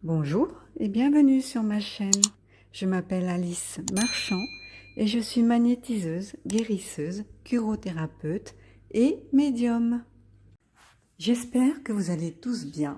Bonjour et bienvenue sur ma chaîne. Je m'appelle Alice Marchand et je suis magnétiseuse, guérisseuse, curothérapeute et médium. J'espère que vous allez tous bien.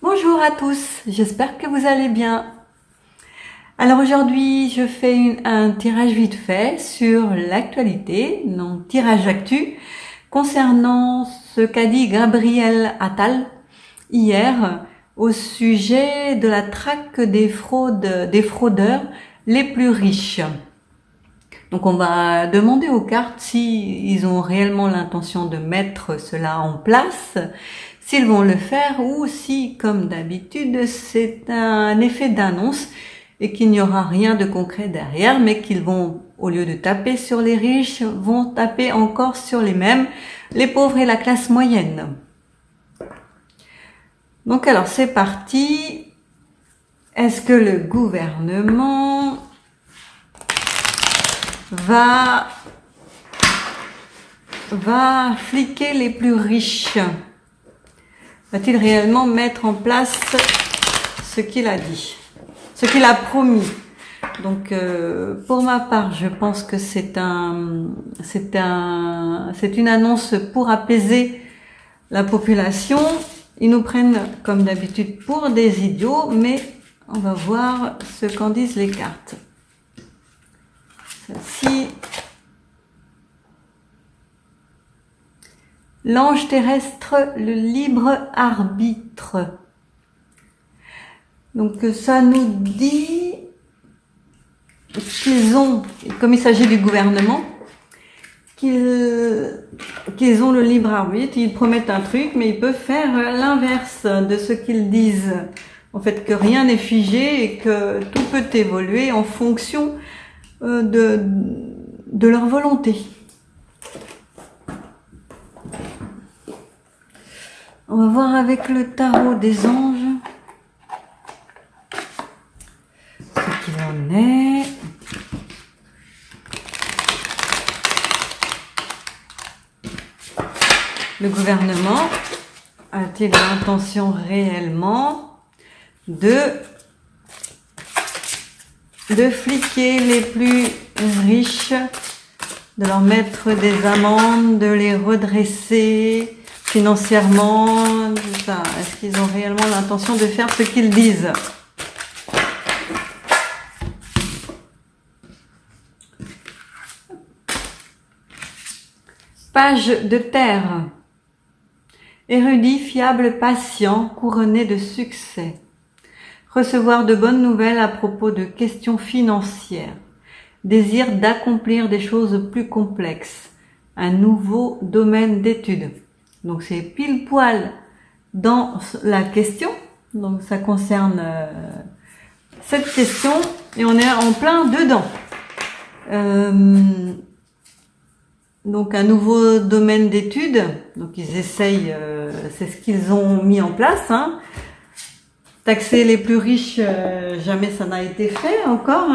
Bonjour à tous, j'espère que vous allez bien. Alors aujourd'hui, je fais un tirage vite fait sur l'actualité, donc tirage actu, concernant ce qu'a dit Gabriel Attal hier au sujet de la traque des fraudeurs les plus riches. Donc on va demander aux cartes s'ils ont réellement l'intention de mettre cela en place, s'ils vont le faire ou si, comme d'habitude, c'est un effet d'annonce et qu'il n'y aura rien de concret derrière, mais qu'ils vont, au lieu de taper sur les riches, vont taper encore sur les mêmes, les pauvres et la classe moyenne. Donc alors c'est parti. Est-ce que le gouvernement va fliquer les plus riches? Va-t-il réellement mettre en place ce qu'il a dit, ce qu'il a promis? Donc, pour ma part, je pense que c'est une annonce pour apaiser la population. Ils nous prennent, comme d'habitude, pour des idiots, mais on va voir ce qu'en disent les cartes. Celle-ci. L'ange terrestre, le libre arbitre. Donc ça nous dit qu'ils ont, comme il s'agit du gouvernement, qu'ils ont le libre arbitre. Ils promettent un truc, mais ils peuvent faire l'inverse de ce qu'ils disent. En fait, que rien n'est figé et que tout peut évoluer en fonction de leur volonté. On va voir avec le tarot des anges ce qu'il en est. Le gouvernement a-t-il l'intention réellement de fliquer les plus riches, de leur mettre des amendes, de les redresser financièrement, tout ça? Est-ce qu'ils ont réellement l'intention de faire ce qu'ils disent? Page de terre. Érudit, fiable, patient, couronné de succès. Recevoir de bonnes nouvelles à propos de questions financières. Désir d'accomplir des choses plus complexes. Un nouveau domaine d'études. Donc c'est pile poil dans la question. Donc ça concerne cette question et on est en plein dedans. Donc un nouveau domaine d'études. Donc ils essayent, c'est ce qu'ils ont mis en place. Taxer les plus riches, jamais ça n'a été fait encore.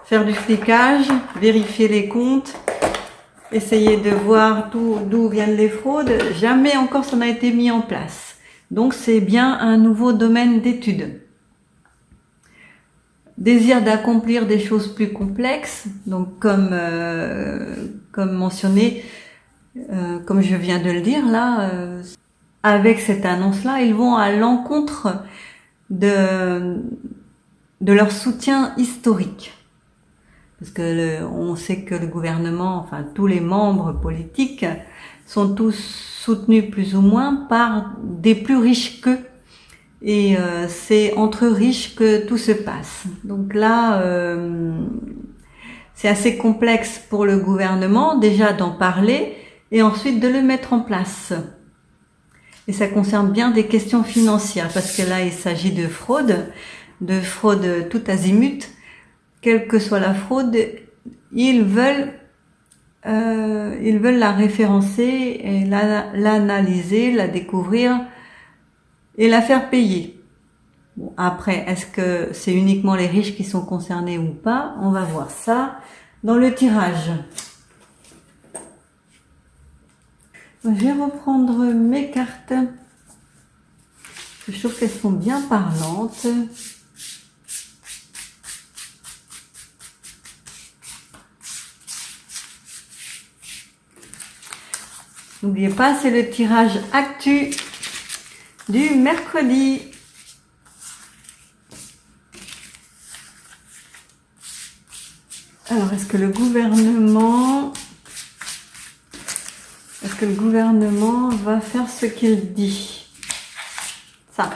Faire du flicage, vérifier les comptes. Essayer de voir d'où viennent les fraudes, jamais encore ça n'a été mis en place. Donc c'est bien un nouveau domaine d'études. Désir d'accomplir des choses plus complexes, donc comme mentionné, comme je viens de le dire là, avec cette annonce-là, ils vont à l'encontre de leur soutien historique. Parce que on sait que le gouvernement, enfin tous les membres politiques, sont tous soutenus plus ou moins par des plus riches qu'eux. Et c'est entre riches que tout se passe. Donc là, c'est assez complexe pour le gouvernement déjà d'en parler et ensuite de le mettre en place. Et ça concerne bien des questions financières parce que là, il s'agit de fraude tout azimut. Quelle que soit la fraude, ils veulent la référencer et l'analyser, la découvrir et la faire payer. Bon, après, est-ce que c'est uniquement les riches qui sont concernés ou pas? On va voir ça dans le tirage. Je vais reprendre mes cartes. Je trouve qu'elles sont bien parlantes. N'oubliez pas, c'est le tirage actu du mercredi. Alors, est-ce que le gouvernement va faire ce qu'il dit? Ça.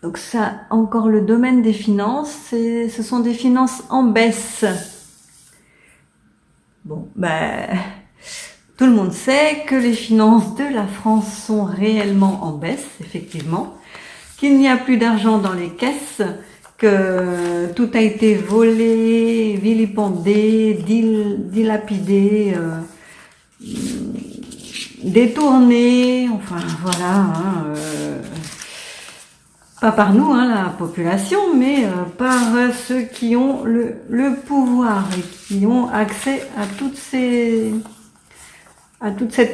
Donc ça, encore le domaine des finances, ce sont des finances en baisse. Bon, tout le monde sait que les finances de la France sont réellement en baisse, effectivement, qu'il n'y a plus d'argent dans les caisses, que tout a été volé, vilipendé, dilapidé, détourné, enfin voilà, pas par nous, la population, mais par ceux qui ont le pouvoir et qui ont accès à toute cette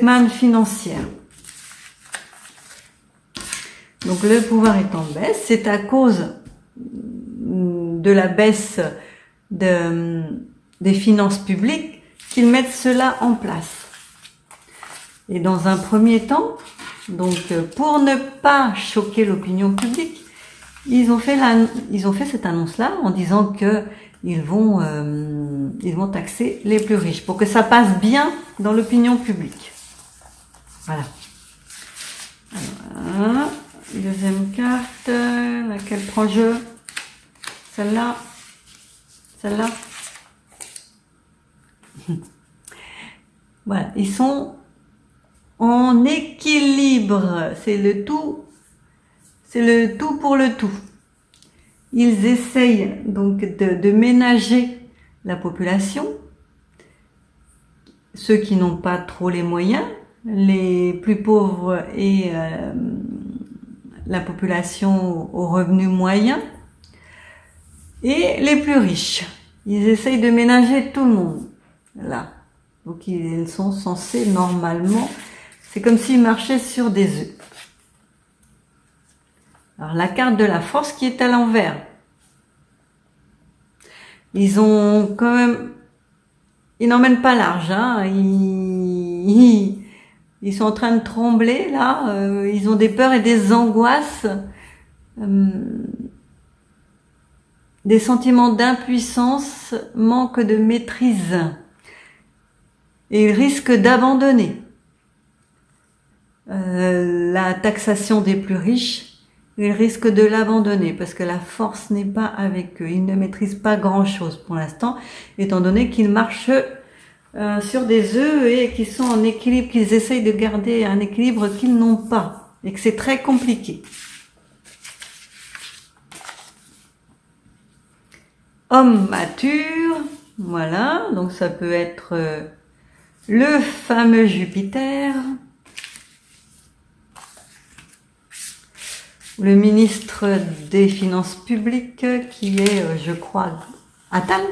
manne financière. Donc le pouvoir est en baisse, c'est à cause de la baisse des finances publiques qu'ils mettent cela en place. Et dans un premier temps, donc pour ne pas choquer l'opinion publique, ils ont fait cette annonce-là en disant que ils vont taxer les plus riches pour que ça passe bien dans l'opinion publique. Voilà. Alors, deuxième carte, laquelle prend-je? Celle-là. Celle-là. Voilà, ils sont en équilibre. C'est le tout pour le tout. Ils essayent donc de ménager la population, ceux qui n'ont pas trop les moyens, les plus pauvres et la population aux revenus moyens, et les plus riches. Ils essayent de ménager tout le monde, là. Donc ils sont censés normalement, c'est comme s'ils marchaient sur des œufs. Alors la carte de la force qui est à l'envers. Ils ont quand même, ils n'emmènent pas large, ils sont en train de trembler là, ils ont des peurs et des angoisses, des sentiments d'impuissance, manque de maîtrise. Et ils risquent d'abandonner la taxation des plus riches. Ils risquent de l'abandonner parce que la force n'est pas avec eux. Ils ne maîtrisent pas grand-chose pour l'instant, étant donné qu'ils marchent sur des œufs et qu'ils sont en équilibre, qu'ils essayent de garder un équilibre qu'ils n'ont pas et que c'est très compliqué. Homme mature, voilà, donc ça peut être le fameux Jupiter, le ministre des Finances publiques qui est, je crois, Attal,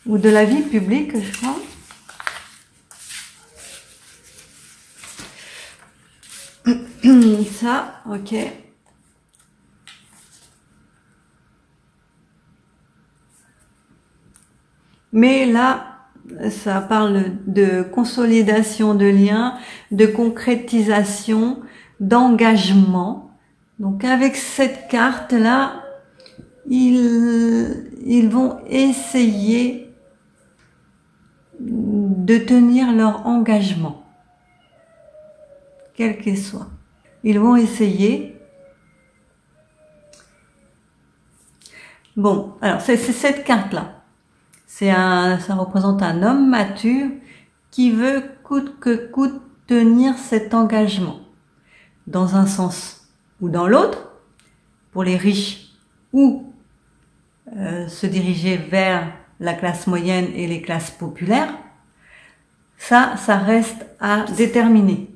ou de la vie publique, je crois. Ça, ok. Mais là, ça parle de consolidation de liens, de concrétisation, d'engagement. Donc avec cette carte-là, ils vont essayer de tenir leur engagement, quel qu'il soit. Ils vont essayer. Bon, alors c'est cette carte-là. Ça représente un homme mature qui veut coûte que coûte tenir cet engagement, dans un sens ou dans l'autre, pour les riches, ou se diriger vers la classe moyenne et les classes populaires. Ça reste à déterminer.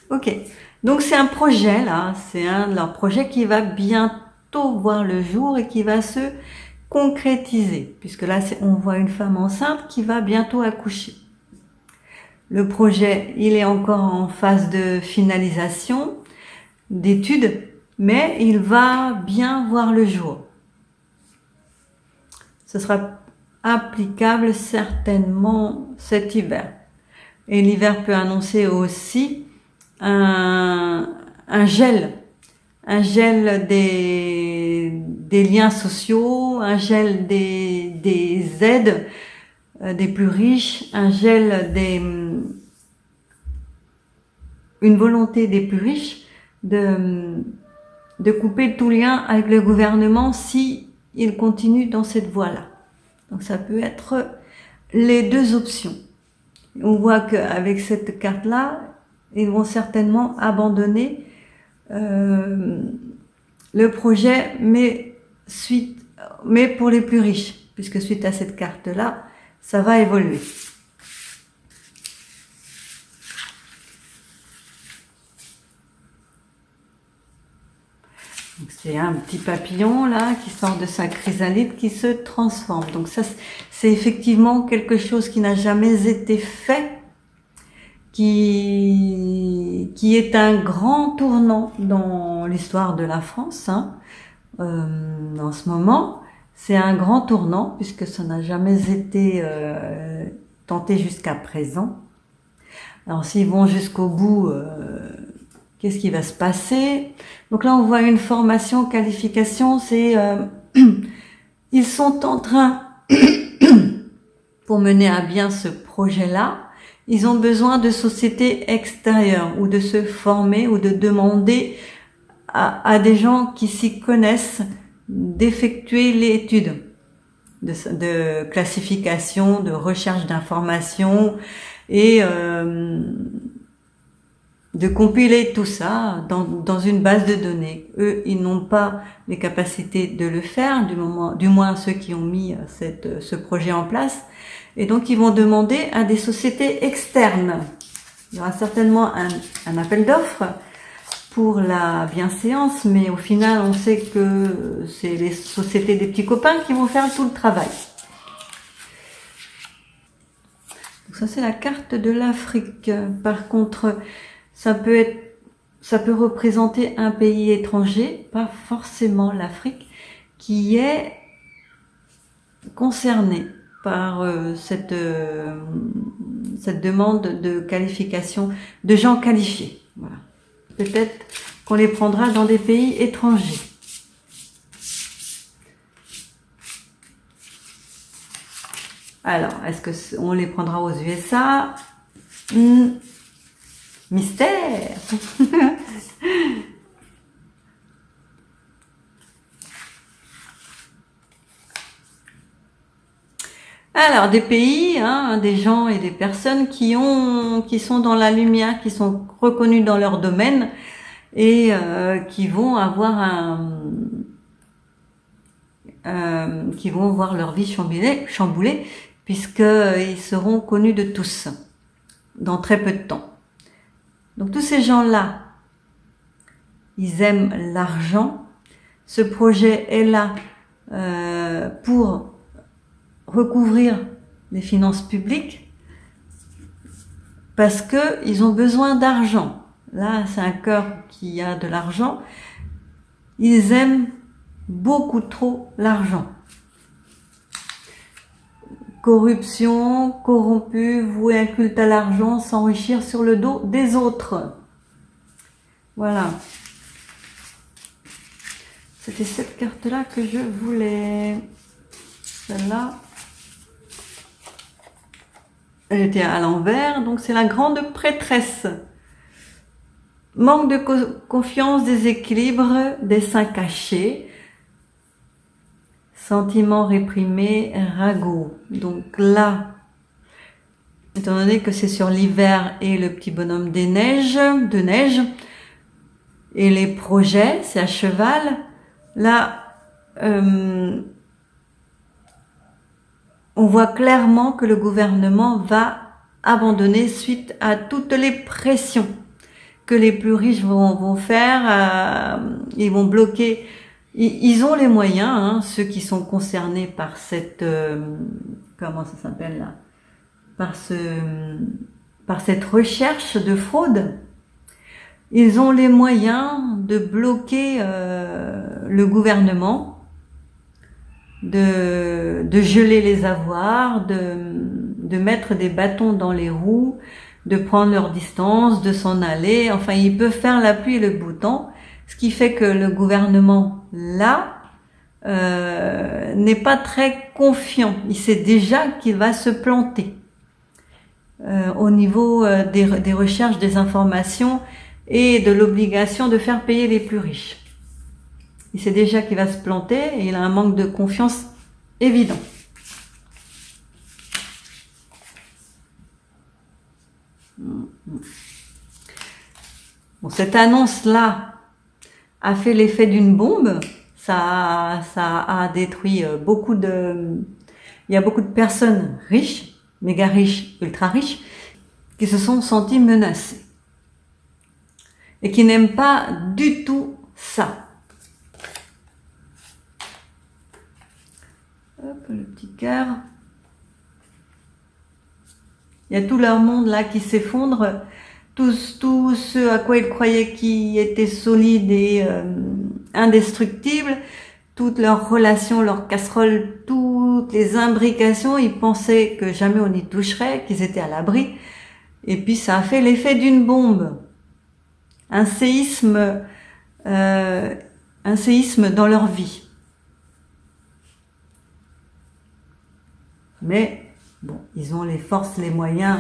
Ok, donc c'est un projet là, c'est un de leurs projets qui va bientôt voir le jour et qui va se concrétiser, puisque là on voit une femme enceinte qui va bientôt accoucher. Le projet, il est encore en phase de finalisation, d'études, mais il va bien voir le jour. Ce sera applicable certainement cet hiver. Et l'hiver peut annoncer aussi un gel des liens sociaux, un gel des aides des plus riches, un gel une volonté des plus riches de couper tout lien avec le gouvernement si il continue dans cette voie-là. Donc ça peut être les deux options. On voit qu'avec cette carte-là, ils vont certainement abandonner le projet, mais pour les plus riches, puisque suite à cette carte-là, ça va évoluer. C'est un petit papillon là qui sort de sa chrysalide, qui se transforme. Donc ça, c'est effectivement quelque chose qui n'a jamais été fait, qui est un grand tournant dans l'histoire de la France. En ce moment, c'est un grand tournant puisque ça n'a jamais été tenté jusqu'à présent. Alors s'ils vont jusqu'au bout, qu'est-ce qui va se passer? Donc là, on voit une formation, qualification, c'est ils sont en train, pour mener à bien ce projet-là, ils ont besoin de sociétés extérieures ou de se former ou de demander à des gens qui s'y connaissent d'effectuer l'étude de classification, de recherche d'informations et de compiler tout ça dans une base de données. Eux, ils n'ont pas les capacités de le faire, du moins ceux qui ont mis ce projet en place. Et donc, ils vont demander à des sociétés externes. Il y aura certainement un appel d'offres pour la bienséance, mais au final, on sait que c'est les sociétés des petits copains qui vont faire tout le travail. Donc ça, c'est la carte de l'Afrique. Par contre, ça peut représenter un pays étranger, pas forcément l'Afrique, qui est concerné par cette demande de qualification de gens qualifiés. Voilà. Peut-être qu'on les prendra dans des pays étrangers. Alors, est-ce qu'on les prendra aux USA? Mystère. Alors, des pays, des gens et des personnes qui sont dans la lumière, qui sont reconnus dans leur domaine et qui vont avoir qui vont voir leur vie chamboulée puisqu'ils seront connus de tous dans très peu de temps. Donc tous ces gens-là, ils aiment l'argent. Ce projet est là pour recouvrir les finances publiques parce que ils ont besoin d'argent. Là, c'est un cœur qui a de l'argent. Ils aiment beaucoup trop l'argent. Corruption, corrompu, vouer un culte à l'argent, s'enrichir sur le dos des autres. Voilà. C'était cette carte-là que je voulais. Celle-là. Elle était à l'envers, donc c'est la grande prêtresse. Manque de confiance, déséquilibre, dessein caché, sentiments réprimés, ragots. Donc là, étant donné que c'est sur l'hiver et le petit bonhomme de neige, et les projets, c'est à cheval, là, on voit clairement que le gouvernement va abandonner suite à toutes les pressions que les plus riches vont faire. Ils vont bloquer. Ils ont les moyens, hein, ceux qui sont concernés par cette comment ça s'appelle là, par cette recherche de fraude. Ils ont les moyens de bloquer le gouvernement, de geler les avoirs, de mettre des bâtons dans les roues, de prendre leur distance, de s'en aller. Enfin, ils peuvent faire la pluie et le beau temps, ce qui fait que le gouvernement, là, n'est pas très confiant. Il sait déjà qu'il va se planter au niveau des recherches, des informations et de l'obligation de faire payer les plus riches. Il sait déjà qu'il va se planter et il a un manque de confiance évident. Bon, cette annonce-là a fait l'effet d'une bombe. Ça a détruit beaucoup de... Il y a beaucoup de personnes riches, méga riches, ultra riches, qui se sont senties menacées. Et qui n'aiment pas du tout ça. Hop, le petit cœur. Il y a tout leur monde là qui s'effondre. Tout ce à quoi ils croyaient qui était solide et indestructible, toutes leurs relations, leurs casseroles, toutes les imbrications, ils pensaient que jamais on y toucherait, qu'ils étaient à l'abri. Et puis ça a fait l'effet d'une bombe. Un séisme dans leur vie. Mais bon, ils ont les forces, les moyens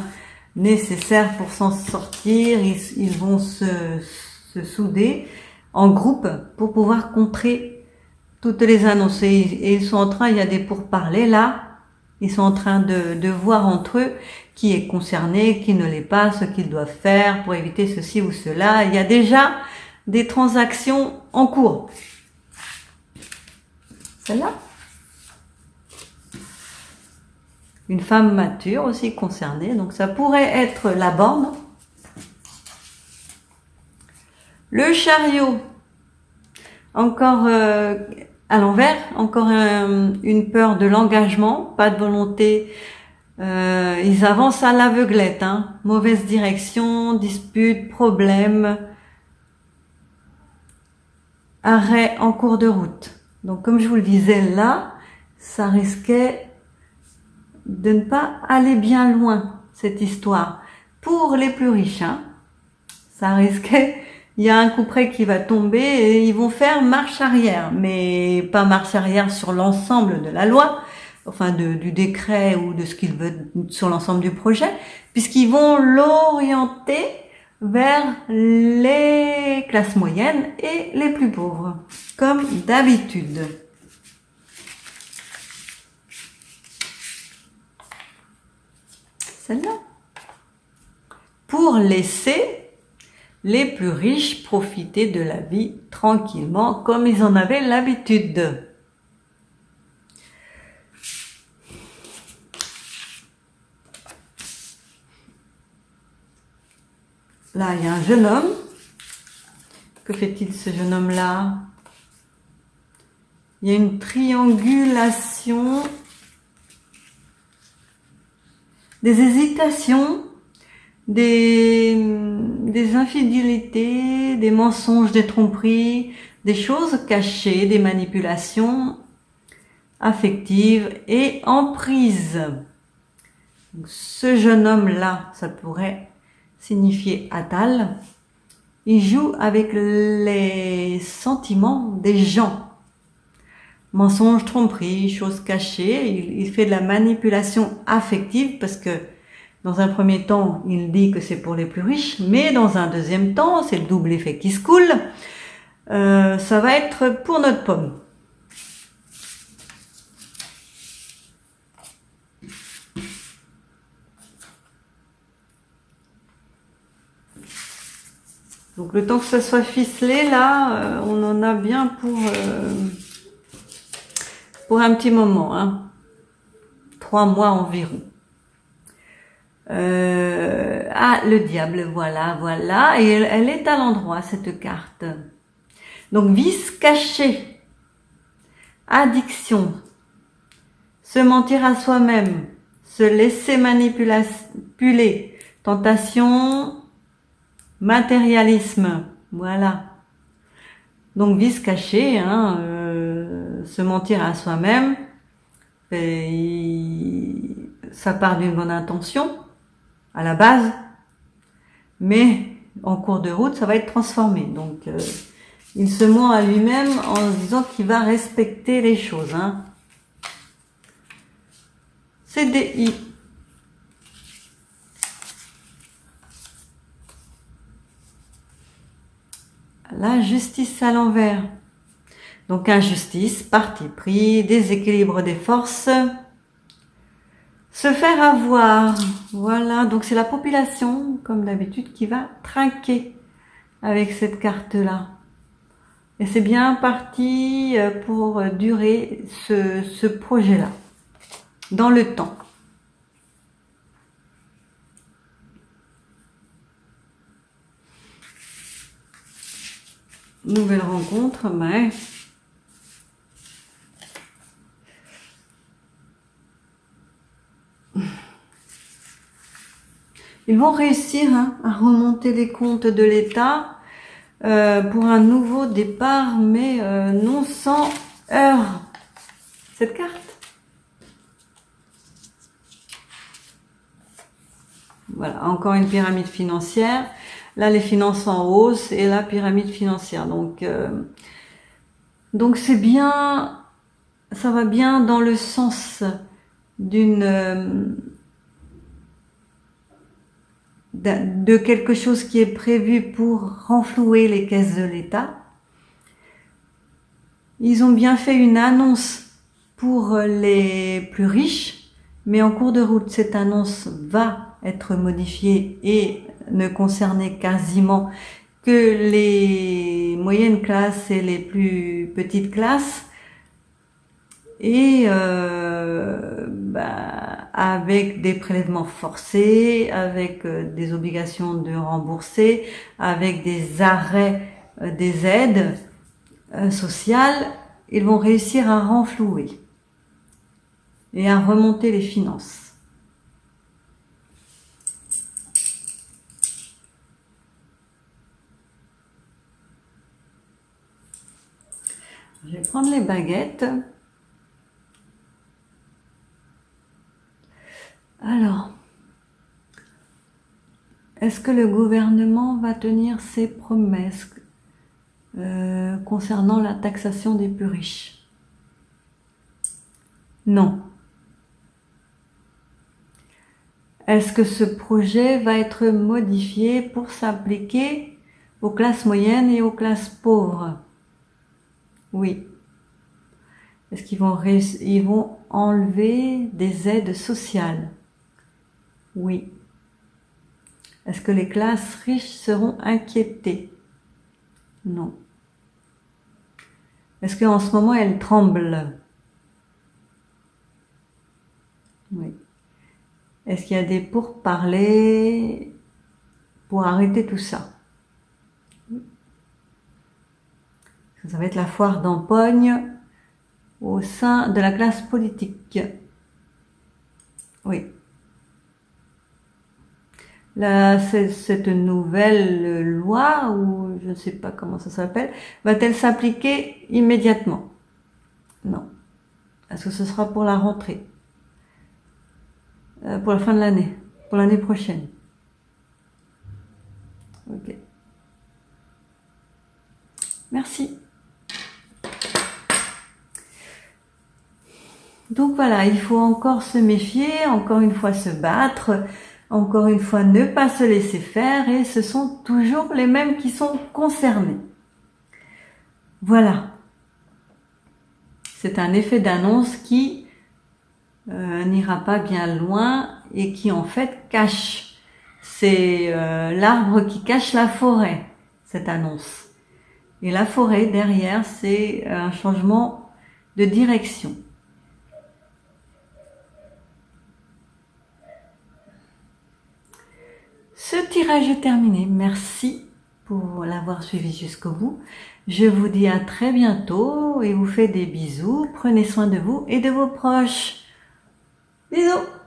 nécessaires pour s'en sortir. Ils vont se souder en groupe pour pouvoir contrer toutes les annonces. Et ils sont en train, il y a des pourparlers là, ils sont en train de voir entre eux qui est concerné, qui ne l'est pas, ce qu'ils doivent faire pour éviter ceci ou cela. Il y a déjà des transactions en cours. Celle-là. Une femme mature aussi concernée, donc ça pourrait être la borne. Le chariot, encore à l'envers, encore une peur de l'engagement, pas de volonté. Ils avancent à l'aveuglette, hein. Mauvaise direction, dispute, problème, arrêt en cours de route. Donc comme je vous le disais là, ça risquait de ne pas aller bien loin, cette histoire. Pour les plus riches, hein, ça risquait, il y a un couperet qui va tomber et ils vont faire marche arrière, mais pas marche arrière sur l'ensemble de la loi, enfin du décret ou de ce qu'ils veulent sur l'ensemble du projet, puisqu'ils vont l'orienter vers les classes moyennes et les plus pauvres, comme d'habitude. Celle-là. Pour laisser les plus riches profiter de la vie tranquillement comme ils en avaient l'habitude. Là, il y a un jeune homme. Que fait-il ce jeune homme-là? Il y a une triangulation, des hésitations, des infidélités, des mensonges, des tromperies, des choses cachées, des manipulations affectives et emprises. Donc, ce jeune homme-là, ça pourrait signifier Atal. Il joue avec les sentiments des gens. Mensonges, tromperies, choses cachées. Il fait de la manipulation affective parce que dans un premier temps, il dit que c'est pour les plus riches, mais dans un deuxième temps, c'est le double effet qui se coule. Ça va être pour notre pomme. Donc le temps que ça soit ficelé, là, on en a bien pour un petit moment, hein. 3 mois environ. Le diable, voilà. Et elle est à l'endroit, cette carte. Donc, vice caché, addiction, se mentir à soi-même, se laisser manipuler, tentation, matérialisme, voilà. Donc, vice caché, hein, se mentir à soi-même, ça part d'une bonne intention, à la base, mais en cours de route, ça va être transformé. Donc, il se ment à lui-même en se disant qu'il va respecter les choses. Hein. CDI. La justice à l'envers. Donc, injustice, parti pris, déséquilibre des forces. Se faire avoir, voilà, donc c'est la population, comme d'habitude, qui va trinquer avec cette carte-là. Et c'est bien parti pour durer ce projet-là, dans le temps. Nouvelle rencontre, mais... Ils vont réussir à remonter les comptes de l'État pour un nouveau départ, mais non sans heurts. Cette carte. Voilà, encore une pyramide financière. Là, les finances en hausse et la pyramide financière. Donc c'est bien, ça va bien dans le sens de quelque chose qui est prévu pour renflouer les caisses de l'État. Ils ont bien fait une annonce pour les plus riches, mais en cours de route, cette annonce va être modifiée et ne concerner quasiment que les moyennes classes et les plus petites classes. Et avec des prélèvements forcés, avec des obligations de rembourser, avec des arrêts des aides sociales, ils vont réussir à renflouer et à remonter les finances. Je vais prendre les baguettes. Alors, est-ce que le gouvernement va tenir ses promesses concernant la taxation des plus riches? Non. Est-ce que ce projet va être modifié pour s'appliquer aux classes moyennes et aux classes pauvres? Oui. Est-ce qu'ils vont enlever des aides sociales? Oui. Est-ce que les classes riches seront inquiétées? Non. Est-ce qu'en ce moment, elles tremblent? Oui. Est-ce qu'il y a des pourparlers pour arrêter tout ça? Ça va être la foire d'Empogne au sein de la classe politique. Oui. Là, cette nouvelle loi, ou je ne sais pas comment ça s'appelle, va-t-elle s'appliquer immédiatement? Non. Est-ce que ce sera pour la rentrée? Pour la fin de l'année? Pour l'année prochaine? Ok. Merci. Donc voilà, il faut encore se méfier, encore une fois se battre, encore une fois ne pas se laisser faire, et ce sont toujours les mêmes qui sont concernés. Voilà. C'est un effet d'annonce qui n'ira pas bien loin et qui en fait cache. C'est l'arbre qui cache la forêt, cette annonce. Et la forêt, derrière, c'est un changement de direction. Ce tirage est terminé. Merci pour l'avoir suivi jusqu'au bout. Je vous dis à très bientôt et vous fais des bisous. Prenez soin de vous et de vos proches. Bisous!